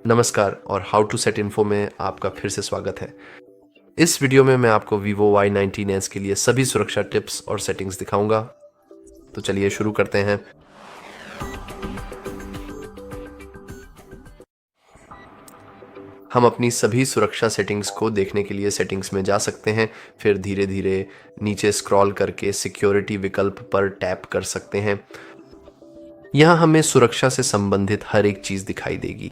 नमस्कार और how to set info में आपका फिर से स्वागत है। इस वीडियो में मैं आपको Vivo Y19s के लिए सभी सुरक्षा टिप्स और सेटिंग्स दिखाऊंगा। तो चलिए शुरू करते हैं। हम अपनी सभी सुरक्षा सेटिंग्स को देखने के लिए सेटिंग्स में जा सकते हैं, फिर धीरे धीरे नीचे स्क्रॉल करके सिक्योरिटी विकल्प पर टैप कर सकते हैं। यहाँ हमें सुरक्षा से संबंधित हर एक चीज़ दिखाई देगी।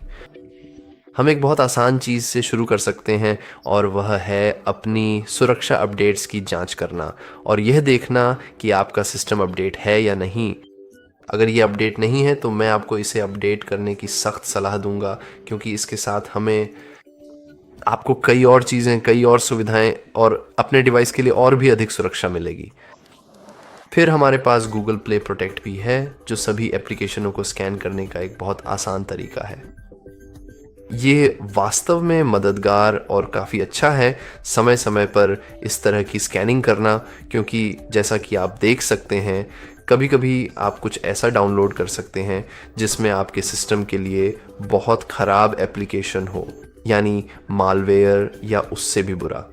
हम एक बहुत आसान चीज़ से शुरू कर सकते हैं और वह है अपनी सुरक्षा अपडेट्स की जांच करना और यह देखना कि आपका सिस्टम अपडेट है या नहीं। अगर ये अपडेट नहीं है तो मैं आपको इसे अपडेट करने की सख्त सलाह दूंगा, क्योंकि इसके साथ हमें आपको कई और चीज़ें, कई और सुविधाएं और अपने डिवाइस के लिए और भी अधिक सुरक्षा मिलेगी। फिर हमारे पास गूगल प्ले प्रोटेक्ट भी है, जो सभी एप्लीकेशनों को स्कैन करने का एक बहुत आसान तरीका है। ये वास्तव में मददगार और काफ़ी अच्छा है समय समय पर इस तरह की स्कैनिंग करना, क्योंकि जैसा कि आप देख सकते हैं कभी कभी आप कुछ ऐसा डाउनलोड कर सकते हैं जिसमें आपके सिस्टम के लिए बहुत ख़राब एप्लीकेशन हो, यानी मालवेयर या उससे भी बुरा।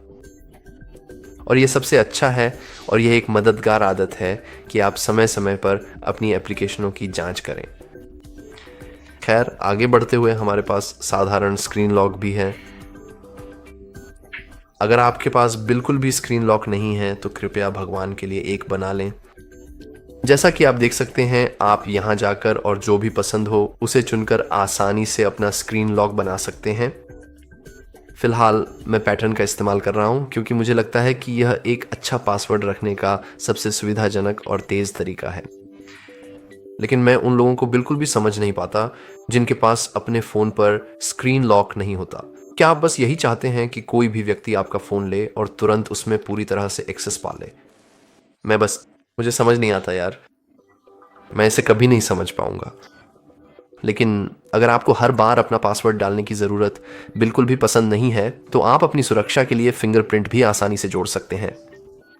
और ये सबसे अच्छा है और यह एक मददगार आदत है कि आप समय समय पर अपनी एप्लीकेशनों की जांच करें। खैर, आगे बढ़ते हुए हमारे पास साधारण स्क्रीन लॉक भी है। अगर आपके पास बिल्कुल भी स्क्रीन लॉक नहीं है तो कृपया भगवान के लिए एक बना लें। जैसा कि आप देख सकते हैं, आप यहां जाकर और जो भी पसंद हो उसे चुनकर आसानी से अपना स्क्रीन लॉक बना सकते हैं। फिलहाल मैं पैटर्न का इस्तेमाल कर रहा हूं क्योंकि मुझे लगता है कि यह एक अच्छा पासवर्ड रखने का सबसे सुविधाजनक और तेज तरीका है। लेकिन मैं उन लोगों को बिल्कुल भी समझ नहीं पाता जिनके पास अपने फ़ोन पर स्क्रीन लॉक नहीं होता। क्या आप बस यही चाहते हैं कि कोई भी व्यक्ति आपका फ़ोन ले और तुरंत उसमें पूरी तरह से एक्सेस पा ले? मुझे समझ नहीं आता यार, मैं इसे कभी नहीं समझ पाऊंगा। लेकिन अगर आपको हर बार अपना पासवर्ड डालने की ज़रूरत बिल्कुल भी पसंद नहीं है तो आप अपनी सुरक्षा के लिए फिंगरप्रिंट भी आसानी से जोड़ सकते हैं।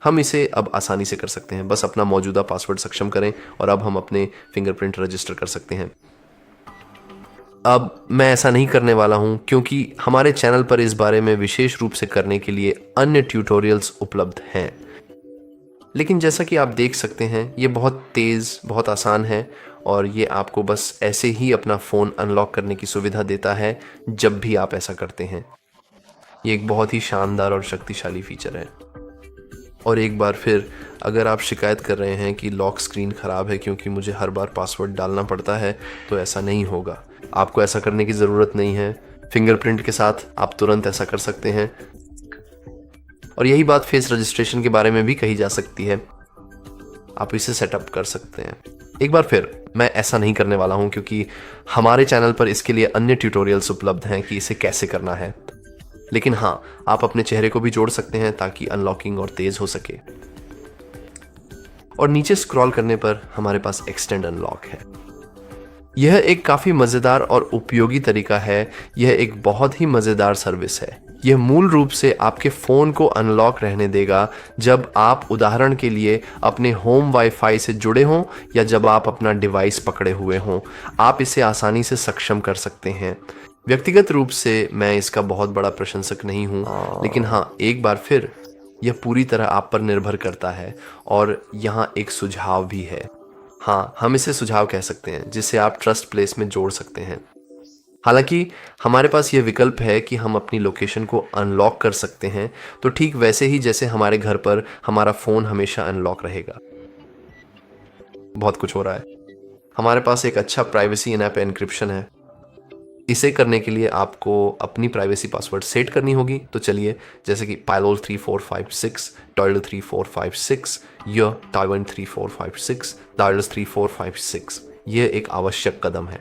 हम इसे अब आसानी से कर सकते हैं। बस अपना मौजूदा पासवर्ड सक्षम करें और अब हम अपने फिंगरप्रिंट रजिस्टर कर सकते हैं। अब मैं ऐसा नहीं करने वाला हूं क्योंकि हमारे चैनल पर इस बारे में विशेष रूप से करने के लिए अन्य ट्यूटोरियल्स उपलब्ध हैं। लेकिन जैसा कि आप देख सकते हैं, ये बहुत तेज़, बहुत आसान है और ये आपको बस ऐसे ही अपना फ़ोन अनलॉक करने की सुविधा देता है जब भी आप ऐसा करते हैं। ये एक बहुत ही शानदार और शक्तिशाली फीचर है। और एक बार फिर, अगर आप शिकायत कर रहे हैं कि लॉक स्क्रीन ख़राब है क्योंकि मुझे हर बार पासवर्ड डालना पड़ता है, तो ऐसा नहीं होगा। आपको ऐसा करने की ज़रूरत नहीं है। फिंगरप्रिंट के साथ आप तुरंत ऐसा कर सकते हैं। और यही बात फेस रजिस्ट्रेशन के बारे में भी कही जा सकती है। आप इसे सेटअप कर सकते हैं। एक बार फिर, मैं ऐसा नहीं करने वाला हूं क्योंकि हमारे चैनल पर इसके लिए अन्य ट्यूटोरियल्स उपलब्ध हैं कि इसे कैसे करना है। लेकिन हाँ, आप अपने चेहरे को भी जोड़ सकते हैं ताकि अनलॉकिंग और तेज हो सके। और नीचे स्क्रॉल करने पर हमारे पास एक्सटेंड अनलॉक है। यह एक काफ़ी मज़ेदार और उपयोगी तरीका है। यह एक बहुत ही मज़ेदार सर्विस है। यह मूल रूप से आपके फ़ोन को अनलॉक रहने देगा जब आप उदाहरण के लिए अपने होम वाईफाई से जुड़े हों या जब आप अपना डिवाइस पकड़े हुए हों। आप इसे आसानी से सक्षम कर सकते हैं। व्यक्तिगत रूप से मैं इसका बहुत बड़ा प्रशंसक नहीं हूँ, लेकिन हाँ, एक बार फिर यह पूरी तरह आप पर निर्भर करता है। और यहाँ एक सुझाव भी है। हाँ, हम इसे सुझाव कह सकते हैं, जिसे आप ट्रस्ट प्लेस में जोड़ सकते हैं। हालांकि हमारे पास यह विकल्प है कि हम अपनी लोकेशन को अनलॉक कर सकते हैं, तो ठीक वैसे ही जैसे हमारे घर पर हमारा फ़ोन हमेशा अनलॉक रहेगा। बहुत कुछ हो रहा है। हमारे पास एक अच्छा प्राइवेसी इन ऐप एन्क्रिप्शन है। इसे करने के लिए आपको अपनी प्राइवेसी पासवर्ड सेट करनी होगी। तो चलिए, जैसे कि pylol3456, toilet3456 या taiwan3456, darles3456, ये एक आवश्यक कदम है।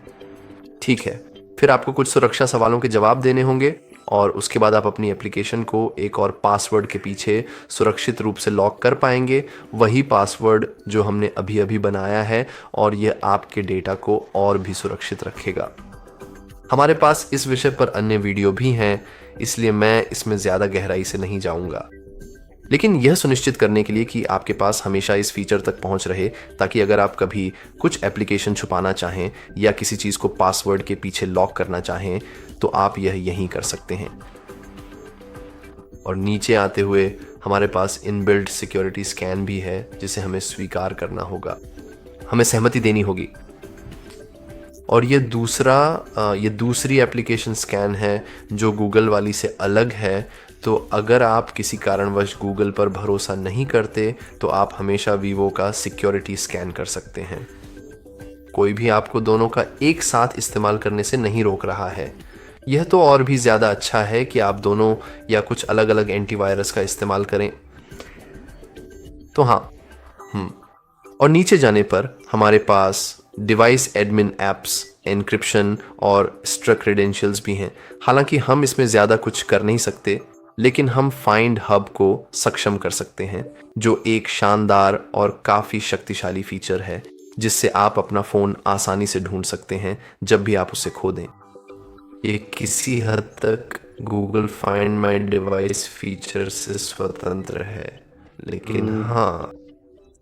ठीक है, फिर आपको कुछ सुरक्षा सवालों के जवाब देने होंगे और उसके बाद आप अपनी एप्लीकेशन को एक और पासवर्ड के पीछे सुरक्षित रूप से लॉक कर पाएंगे, वही पासवर्ड जो हमने अभी अभी बनाया है, और यह आपके डेटा को और भी सुरक्षित रखेगा। हमारे पास इस विषय पर अन्य वीडियो भी हैं, इसलिए मैं इसमें ज़्यादा गहराई से नहीं जाऊंगा। लेकिन यह सुनिश्चित करने के लिए कि आपके पास हमेशा इस फीचर तक पहुंच रहे, ताकि अगर आप कभी कुछ एप्लीकेशन छुपाना चाहें या किसी चीज़ को पासवर्ड के पीछे लॉक करना चाहें तो आप यह यहीं कर सकते हैं। और नीचे आते हुए हमारे पास इनबिल्ट सिक्योरिटी स्कैन भी है, जिसे हमें स्वीकार करना होगा, हमें सहमति देनी होगी। और ये दूसरी एप्लीकेशन स्कैन है जो गूगल वाली से अलग है। तो अगर आप किसी कारणवश गूगल पर भरोसा नहीं करते तो आप हमेशा वीवो का सिक्योरिटी स्कैन कर सकते हैं। कोई भी आपको दोनों का एक साथ इस्तेमाल करने से नहीं रोक रहा है। यह तो और भी ज़्यादा अच्छा है कि आप दोनों या कुछ अलग अलग एंटीवायरस का इस्तेमाल करें। तो हाँ, और नीचे जाने पर हमारे पास डिवाइस एडमिन एप्स, एन्क्रिप्शन और स्ट्रक क्रेडेंशियल्स भी हैं। हालांकि हम इसमें ज़्यादा कुछ कर नहीं सकते, लेकिन हम फाइंड हब को सक्षम कर सकते हैं, जो एक शानदार और काफ़ी शक्तिशाली फीचर है, जिससे आप अपना फ़ोन आसानी से ढूंढ सकते हैं जब भी आप उसे खो दें। ये किसी हद तक Google find my device feature से स्वतंत्र है, लेकिन हाँ,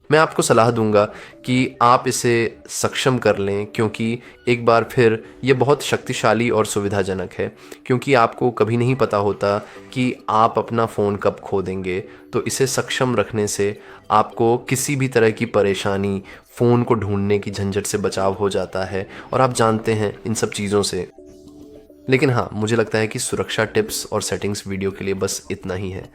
मैं आपको सलाह दूंगा कि आप इसे सक्षम कर लें, क्योंकि एक बार फिर ये बहुत शक्तिशाली और सुविधाजनक है, क्योंकि आपको कभी नहीं पता होता कि आप अपना फ़ोन कब खो देंगे। तो इसे सक्षम रखने से आपको किसी भी तरह की परेशानी, फ़ोन को ढूंढने की झंझट से बचाव हो जाता है, और आप जानते हैं इन सब चीज़ों से। लेकिन हाँ, मुझे लगता है कि सुरक्षा टिप्स और सेटिंग्स वीडियो के लिए बस इतना ही है।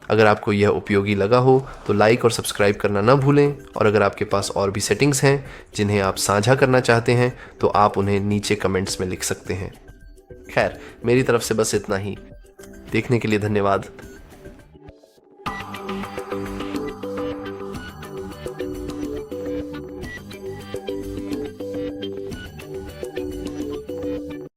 अगर आपको यह उपयोगी लगा हो तो लाइक और सब्सक्राइब करना ना भूलें, और अगर आपके पास और भी सेटिंग्स हैं जिन्हें आप साझा करना चाहते हैं तो आप उन्हें नीचे कमेंट्स में लिख सकते हैं। खैर, मेरी तरफ से बस इतना ही। देखने के लिए धन्यवाद।